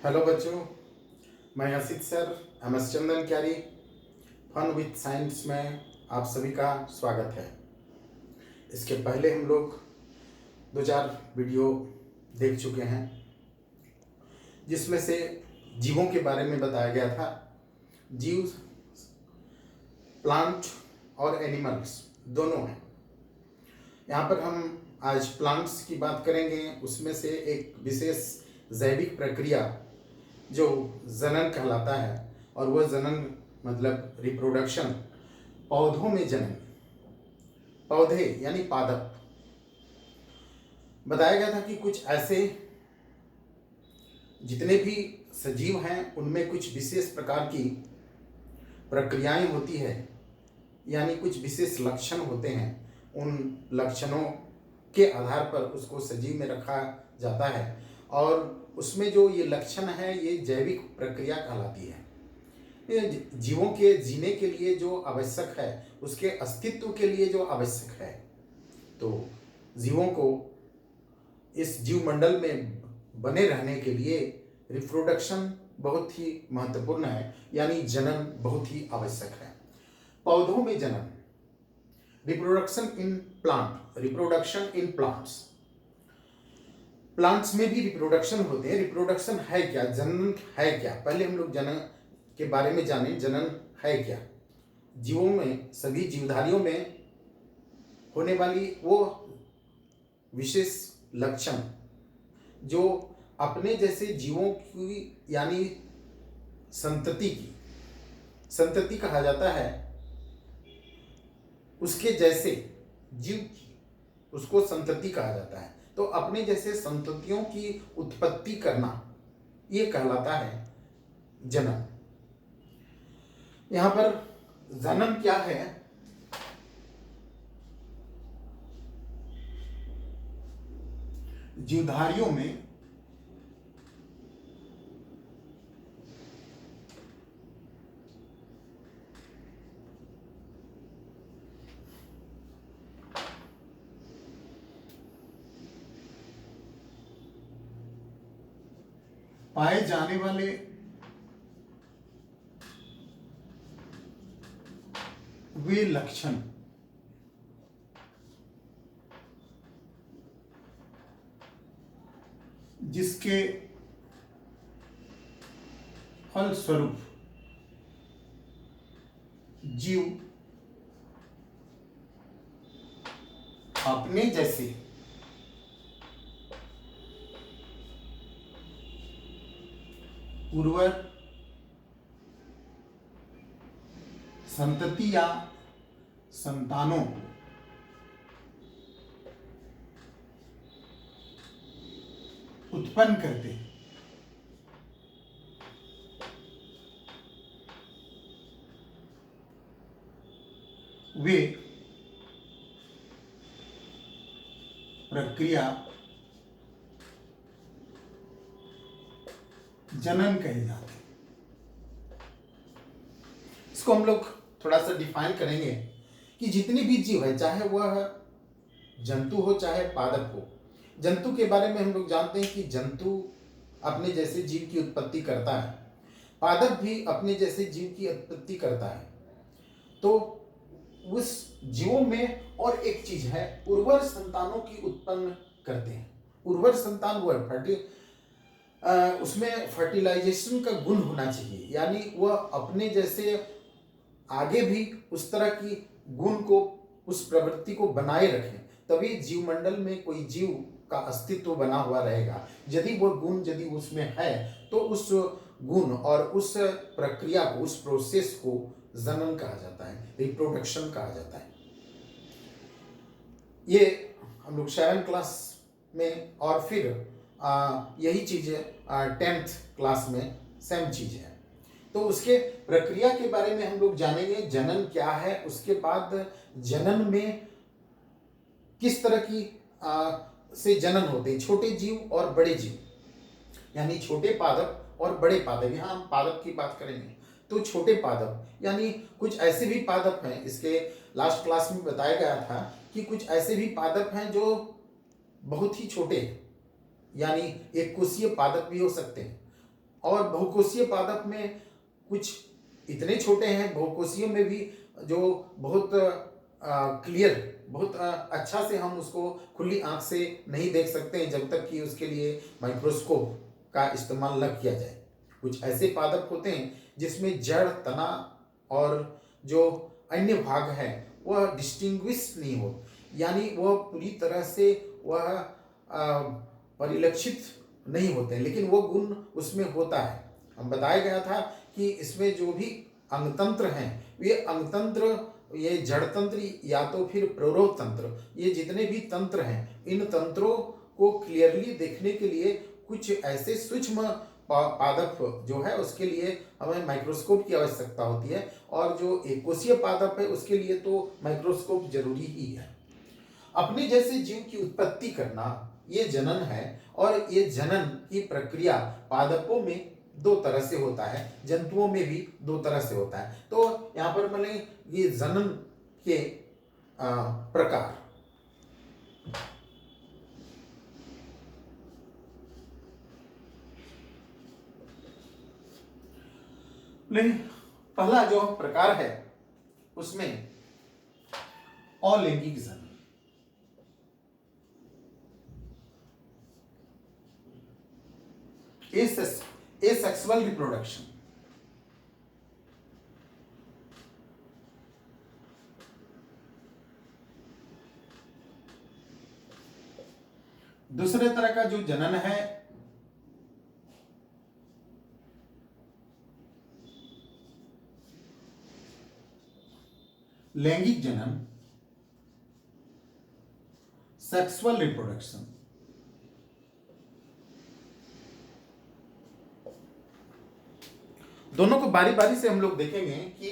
Hello बच्चों, मैं Asit sir MS चंदन क्यारी फन विथ साइंस में आप सभी का स्वागत है। इसके पहले हम लोग 2-4 वीडियो देख चुके हैं जिसमें से जीवों के बारे में बताया गया था। जीव प्लांट और एनिमल्स दोनों हैं। यहाँ पर हम आज प्लांट्स की बात करेंगे। उसमें से एक विशेष जैविक प्रक्रिया जो जनन कहलाता है, और वह जनन मतलब रिप्रोडक्शन, पौधों में जनन, पौधे यानी पादप। बताया गया था कि कुछ ऐसे जितने भी सजीव हैं उनमें कुछ विशेष प्रकार की प्रक्रियाएं होती है, यानी कुछ विशेष लक्षण होते हैं। उन लक्षणों के आधार पर उसको सजीव में रखा जाता है, और उसमें जो ये लक्षण है ये जैविक प्रक्रिया कहलाती है। ये जीवों के जीने के लिए जो आवश्यक है, उसके अस्तित्व के लिए जो आवश्यक है, तो जीवों को इस जीव मंडल में बने रहने के लिए रिप्रोडक्शन बहुत ही महत्वपूर्ण है, यानी जनन बहुत ही आवश्यक है। पौधों में जनन, reproduction in plant, reproduction in plants. Plants में भी रिप्रोडक्शन होते हैं। रिप्रोडक्शन है क्या, जनन है क्या, पहले हम लोग जनन के बारे में जाने। जनन है क्या? जीवों में, सभी जीवधारियों में होने वाली वो विशेष लक्षण जो अपने जैसे जीवों की यानी संतति की, संतति कहा जाता है, उसके जैसे जीव की, उसको संतति कहा जाता है। तो अपने जैसे संततियों की उत्पत्ति करना, ये कहलाता है जनन। यहां पर जनन क्या है? जीवधारियों में पाए जाने वाले वे लक्षण जिसके फलस्वरूप जीव अपने जैसे उर्वर संतति या संतानों को उत्पन्न करते हैं, वे प्रक्रिया जनन कहे जाते हैं। इसको हम लोग थोड़ा सा डिफाइन करेंगे कि जितने भी जीव है, चाहे वह जंतु हो चाहे पादप हो। जंतु के बारे में हम लोग जानते हैं कि जंतु अपने जैसे जीव की उत्पत्ति करता है, पादप भी अपने जैसे जीव की उत्पत्ति करता है। तो उस जीवों में और एक चीज है, उर्वर संतानों की उत्पन्न करते हैं। उर्वर संतान वो है, उसमें फर्टिलाइजेशन का गुण होना चाहिए, यानी वह अपने जैसे आगे भी उस तरह की गुण को, उस प्रवृत्ति को बनाए रखें, तभी जीवमंडल में कोई जीव का अस्तित्व बना हुआ रहेगा। यदि वह गुण यदि उसमें है तो उस गुण और उस प्रक्रिया को, उस प्रोसेस को जनन कहा जाता है, रिप्रोडक्शन कहा जाता है। ये हम लोग 7th क्लास में, और फिर यही चीज 10th क्लास में सेम चीज है। तो उसके प्रक्रिया के बारे में हम लोग जानेंगे, जनन क्या है, उसके बाद जनन में किस तरह की से जनन होते हैं, छोटे जीव और बड़े जीव, यानी छोटे पादप और बड़े पादप। यहाँ हम पादप की बात करेंगे। तो छोटे पादप यानी कुछ ऐसे भी पादप हैं, इसके लास्ट क्लास में बताया गया था कि कुछ ऐसे भी पादप हैं जो बहुत ही छोटे हैं, यानी एक कोषीय पादप भी हो सकते हैं, और बहुकोषीय पादप में कुछ इतने छोटे हैं, बहुकोषीय में भी जो बहुत क्लियर, बहुत अच्छा से हम उसको खुली आंख से नहीं देख सकते हैं जब तक कि उसके लिए माइक्रोस्कोप का इस्तेमाल न किया जाए। कुछ ऐसे पादप होते हैं जिसमें जड़, तना और जो अन्य भाग हैं वह डिस्टिंग्विश नहीं हो, यानी वह पूरी तरह से वह परिलक्षित नहीं होते, लेकिन वो गुण उसमें होता है। हम बताया गया था कि इसमें जो भी अंगतंत्र हैं, वे अंगतंत्र, ये जड़ तंत्र या तो फिर प्रेरक तंत्र, ये जितने भी तंत्र हैं, इन तंत्रों को क्लियरली देखने के लिए कुछ ऐसे सूक्ष्म पादप जो है उसके लिए हमें माइक्रोस्कोप की आवश्यकता होती है, और जो एककोषीय पादप है उसके लिए तो माइक्रोस्कोप जरूरी ही है। अपने जैसे जीव की उत्पत्ति करना ये जनन है, और ये जनन की प्रक्रिया पादपों में दो तरह से होता है, जंतुओं में भी दो तरह से होता है। तो यहाँ पर मैंने ये जनन के प्रकार, पहला जो प्रकार है उसमें अलैंगिक जनन, एसेक्सुअल रिप्रोडक्शन। दूसरे तरह का जो जनन है लैंगिक जनन, सेक्सुअल रिप्रोडक्शन। दोनों को बारी बारी से हम लोग देखेंगे कि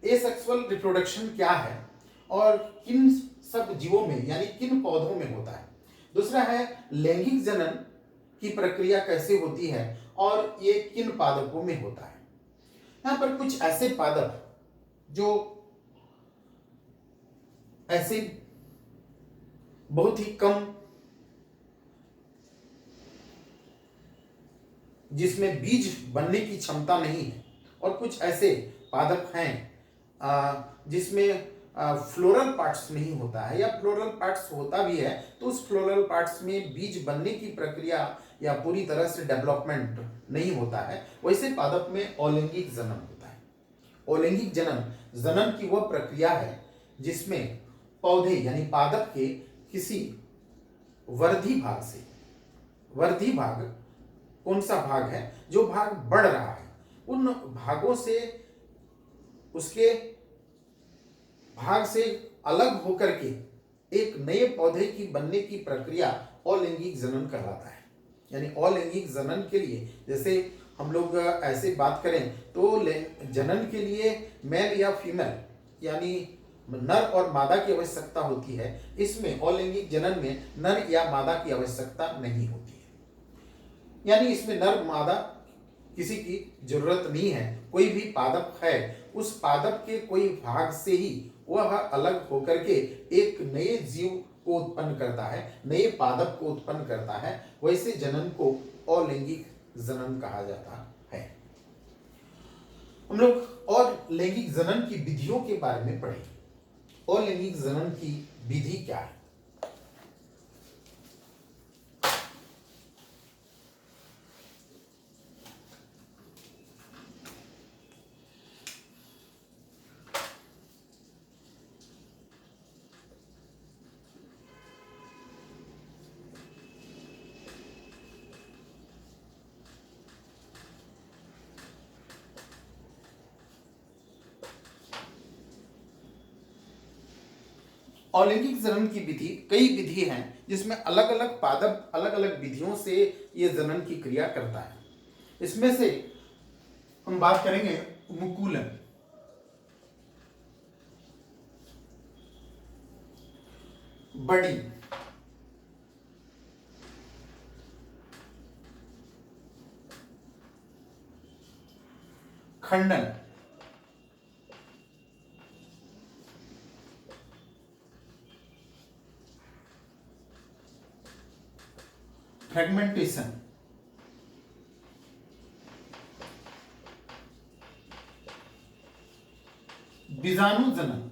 एसेक्सुअल रिप्रोडक्शन क्या है और किन सब जीवों में यानी किन पौधों में होता है। दूसरा है लैंगिक जनन की प्रक्रिया कैसे होती है और ये किन पादपों में होता है। यहां पर कुछ ऐसे पादप जो ऐसे बहुत ही कम, जिसमें बीज बनने की क्षमता नहीं है, और कुछ ऐसे पादप हैं जिसमें फ्लोरल पार्ट्स नहीं होता है, या फ्लोरल पार्ट्स होता भी है तो उस फ्लोरल पार्ट्स में बीज बनने की प्रक्रिया या पूरी तरह से डेवलपमेंट नहीं होता है। वैसे पादप में अलैंगिक जनन होता है। अलैंगिक जनन जनन की वह प्रक्रिया है जिसमें पौधे यानी पादप के किसी वर्धी भाग से, वर्धी भाग कौन सा भाग है, जो भाग बढ़ रहा है, उन भागों से, उसके भाग से अलग होकर के एक नए पौधे की बनने की प्रक्रिया अलैंगिक जनन कहलाता है। यानी अलैंगिक जनन के लिए, जैसे हम लोग ऐसे बात करें तो जनन के लिए मेल या फीमेल यानी नर और मादा की आवश्यकता होती है। इसमें अलैंगिक जनन में नर या मादा की आवश्यकता नहीं होती है, यानी इसमें नर मादा किसी की जरूरत नहीं है। कोई भी पादप है, उस पादप के कोई भाग से ही वह अलग होकर के एक नए जीव को उत्पन्न करता है, नए पादप को उत्पन्न करता है। वैसे जनन को अलैंगिक जनन कहा जाता है। हम लोग और लैंगिक जनन की विधियों के बारे में पढ़ेंगे। अलैंगिक जनन की विधि क्या है? अलैंगिक जनन की विधि, कई विधि हैं जिसमें अलग अलग पादप अलग अलग विधियों से ये जनन की क्रिया करता है। इसमें से हम बात करेंगे मुकुलन, बड़ी, खंडन, फ्रेगमेंटेशन, बीजाणु जनन।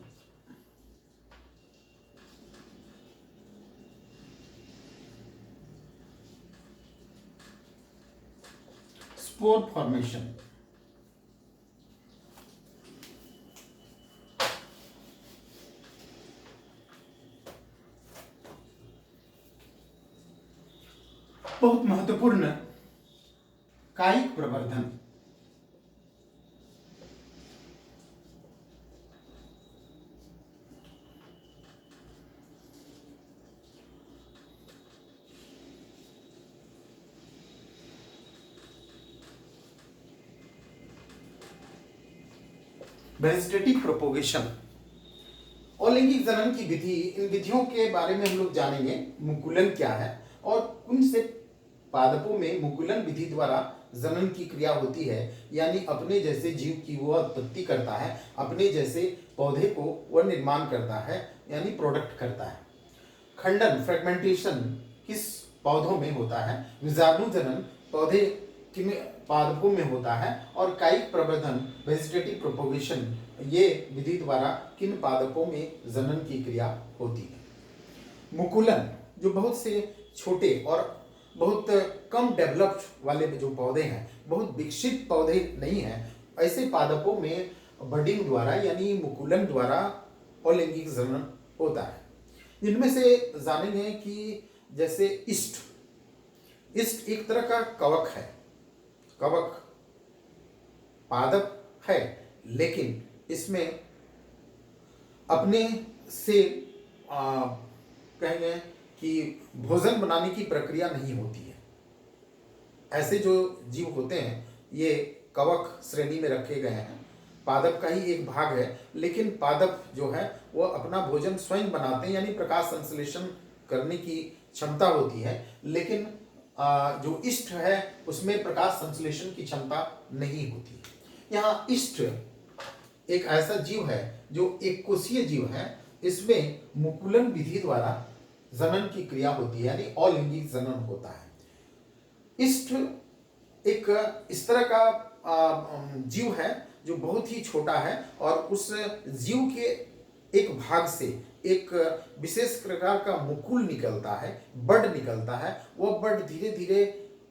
Spore formation. बहुत महत्वपूर्ण कायिक प्रवर्धन। वेजिटेटिव प्रोपोगेशन, अलैंगिक जनन की विधि, इन विधियों के बारे में हम लोग जानेंगे। मुकुलन क्या है और कौन से पादपों में मुकुलन विधि द्वारा जनन की क्रिया होती है, यानी अपने जैसे जीव की वह उत्पत्ति करता है, अपने जैसे पौधे को वह निर्माण करता है, यानी प्रोडक्ट करता है। खंडन, फ्रेगमेंटेशन किस पौधों में होता है। बीजाणु जनन पौधे किन पादपों में होता है। और कायिक प्रवर्धन, वेजिटेटिव प्रोपोगेशन, ये विधि द्वारा किन पादपों में जनन की क्रिया होती है। मुकुलन, जो बहुत से छोटे और बहुत कम डेवलप्ड वाले जो पौधे हैं, बहुत विकसित पौधे नहीं हैं, ऐसे पादपों में बडिंग द्वारा यानी मुकुलन द्वारा अलैंगिक जनन होता है। इनमें से जानेंगे कि जैसे इष्ट एक तरह का कवक है। कवक पादप है, लेकिन इसमें अपने से कहेंगे कि भोजन बनाने की प्रक्रिया नहीं होती है। ऐसे जो जीव होते हैं ये कवक श्रेणी में रखे गए हैं। पादप का ही एक भाग है, लेकिन पादप जो है वो अपना भोजन स्वयं बनाते हैं, यानी प्रकाश संश्लेषण करने की क्षमता होती है। लेकिन जो इष्ट है उसमें प्रकाश संश्लेषण की क्षमता नहीं होती। यहाँ इष्ट एक ऐसा जीव है जो एक कोशीय जीव है। इसमें मुकुलन विधि द्वारा जनन की क्रिया होती है, यानी अलैंगिक जनन होता है। इष्ट एक इस तरह का जीव है जो बहुत ही छोटा है और उस जीव के एक भाग से एक विशेष प्रकार का मुकुल निकलता है, बड निकलता है। वह बड धीरे धीरे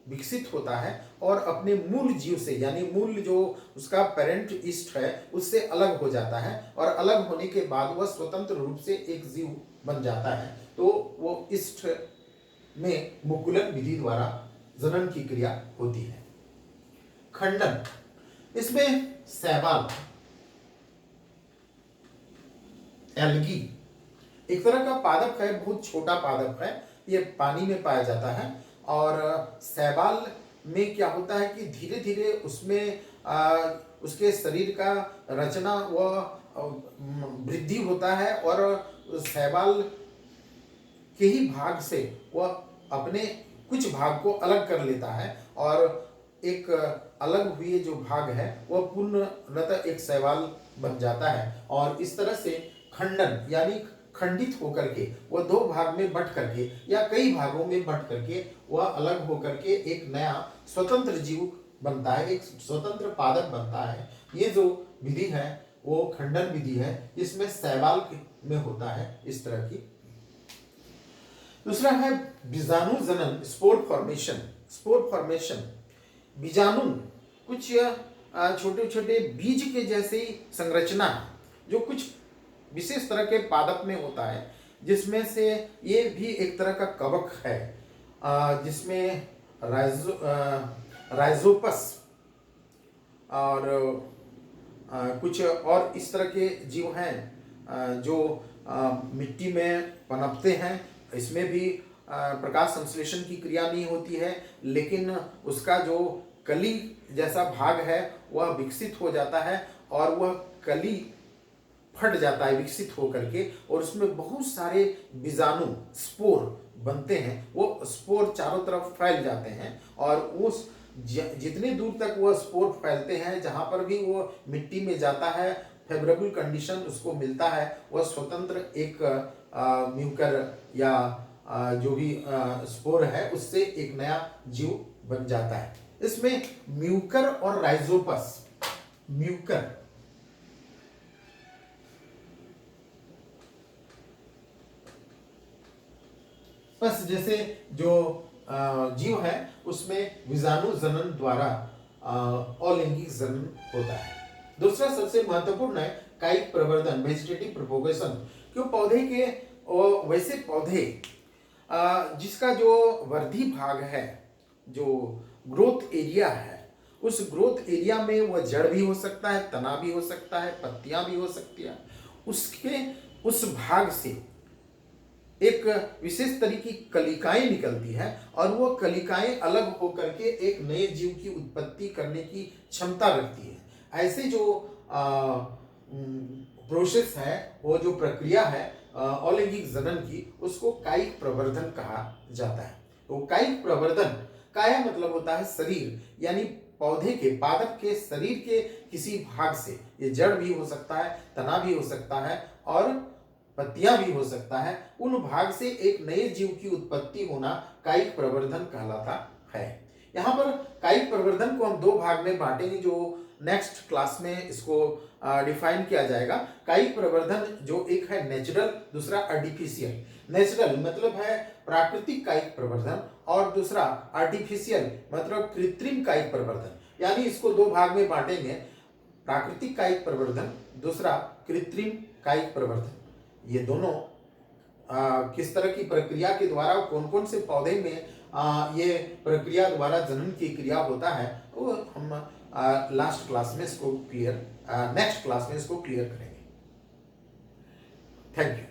विकसित होता है और अपने मूल जीव से, यानी मूल जो उसका पेरेंट इष्ट है उससे अलग हो जाता है, और अलग होने के बाद वह स्वतंत्र रूप से एक जीव बन जाता है। तो वो इष्ट में मुकुलन विधि द्वारा जनन की क्रिया होती है। खंडन, इसमें शैवाल, एल्गी एक तरह का पादप है, बहुत छोटा पादप है, ये पानी में पाया जाता है। और शैवाल में क्या होता है कि धीरे धीरे उसमें उसके शरीर का रचना व वृद्धि होता है और शैवाल के ही भाग से वह अपने कुछ भाग को अलग कर लेता है और एक अलग हुए जो भाग है वह पूर्णतः एक शैवाल बन जाता है। और इस तरह से खंडन यानी खंडित होकर के वह दो भाग में बट करके या कई भागों में बट करके वह अलग होकर के एक नया स्वतंत्र जीव बनता है, एक स्वतंत्र पादप बनता है। ये जो विधि है वो खंडन विधि है, जिसमें शैवाल में होता है इस तरह की। दूसरा है बीजाणु जनन, स्पोर फॉर्मेशन। स्पोर फॉर्मेशन, बीजाणु कुछ छोटे छोटे बीज के जैसी संरचना जो कुछ विशेष तरह के पादप में होता है, जिसमें से ये भी एक तरह का कवक है, जिसमें राइजोपस और कुछ और इस तरह के जीव हैं जो मिट्टी में पनपते हैं। इसमें भी प्रकाश संश्लेषण की क्रिया नहीं होती है, लेकिन उसका जो कली जैसा भाग है वह विकसित हो जाता है और वह कली फट जाता है विकसित होकर के, और उसमें बहुत सारे बीजाणु स्पोर बनते हैं। वो स्पोर चारों तरफ फैल जाते हैं और उस जितने दूर तक वह स्पोर फैलते हैं, जहाँ पर भी वो मिट्टी में जाता है, फेवरेबल कंडीशन उसको मिलता है, वह स्वतंत्र एक म्यूकर या जो भी स्पोर है उससे एक नया जीव बन जाता है। इसमें म्यूकर और राइजोपस, म्यूकर बस जैसे जो जीव है उसमें विजाणु जनन द्वारा अलैंगिक जनन होता है। दूसरा सबसे महत्वपूर्ण है कायिक प्रवर्धन, वेजिटेटिव प्रोपोगेशन। क्यों पौधे के वैसे पौधे जिसका जो वर्धी भाग है, जो ग्रोथ एरिया है, उस ग्रोथ एरिया में वह जड़ भी हो सकता है, तना भी हो सकता है, पत्तियां भी हो सकती है, उसके उस भाग से एक विशेष तरीके की कलिकाएं निकलती है और वो कलिकाएं अलग होकर के एक नए जीव की उत्पत्ति करने की क्षमता रखती है। ऐसे जो प्रोसेस है, वो जो प्रक्रिया है अलैंगिक जनन की, उसको कायिक प्रवर्धन कहा जाता है। तो कायिक प्रवर्धन, काया मतलब होता है शरीर, यानी पौधे के पादप के शरीर के किसी भाग से, ये जड़ भी हो सकता है, तना भी हो सकता है और पत्तियां भी हो सकता है, उन भाग से एक नए जीव की उत्पत्ति होना कायिक प्रवर्धन कहलाता है। यहाँ पर कायिक प्रवर्धन को हम दो भाग में बांटेंगे, जो नेक्स्ट क्लास में इसको डिफाइन किया जाएगा। कायिक प्रवर्धन जो एक है नेचुरल, दूसरा आर्टिफिशियल। नेचुरल मतलब है प्राकृतिक कायिक प्रवर्धन और दूसरा आर्टिफिशियल मतलब कृत्रिम कायिक प्रवर्धन। यानी इसको दो भाग में बांटेंगे, प्राकृतिक कायिक प्रवर्धन, दूसरा कृत्रिम कायिक प्रवर्धन। ये दोनों किस तरह की प्रक्रिया के द्वारा कौन कौन से पौधे में ये प्रक्रिया द्वारा जनन की क्रिया होता है, वो हम लास्ट क्लास में इसको क्लियर, नेक्स्ट क्लास में इसको क्लियर करेंगे। Thank you.